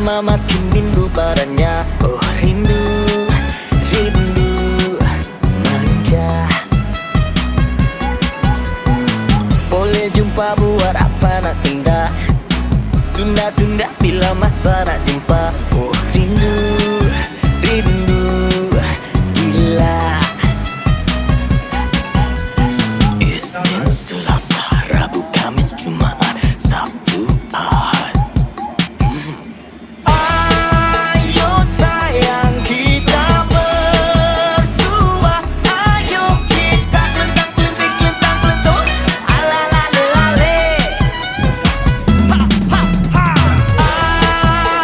lama makin rindu padanya. Oh rindu, rindu manja. Boleh jumpa buat apa nak tunda, tunda-tunda bila masa nak jumpa. Oh rindu, rindu gila. Isnin, Selasa, Rabu, Kamis, Jumaat, Sabtu, Ahad. Ayo sayang kita bersua, ayo kita kelentang-kelentik-kelentang-kelentuk, ala-lale-lale.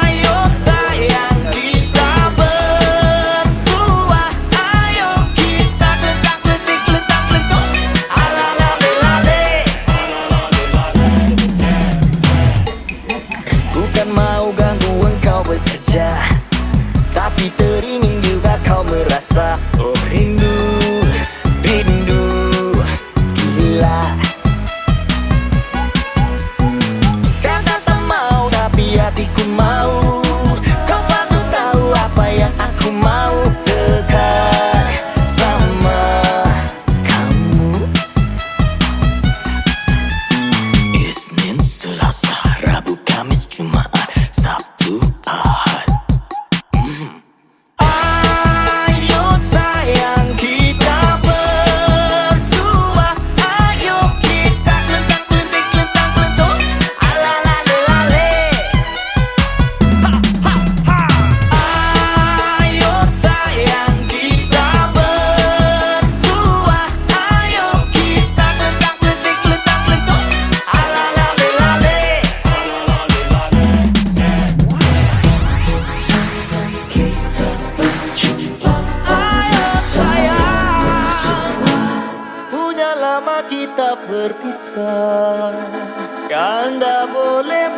Ayo sayang kita bersua, ayo kita kelentang-kelentik-kelentang-kelentuk, ala-lale-lale. Bukan mau ganggu engkau bekerja, tapi teringin juga kau merasa. Oh rindu, rindu gila. Kata tak mau tapi hatiku mau. Kau patut tahu apa yang aku mau. Dekat sama kamu. Isnin, Selasa, Rabu, Kamis, Jumaat, Sabtu, Ahad. Ayo sayang kita bersua, ayo kita kelentang-kelentik-kelentang-kelentuk, ala-lale-lale. Ayo sayang kita bersua, ayo kita kelentang-kelentik-kelentang-kelentuk, ala-lale-lale. Ayo sayang, punya lama kita berpisah, kan tak boleh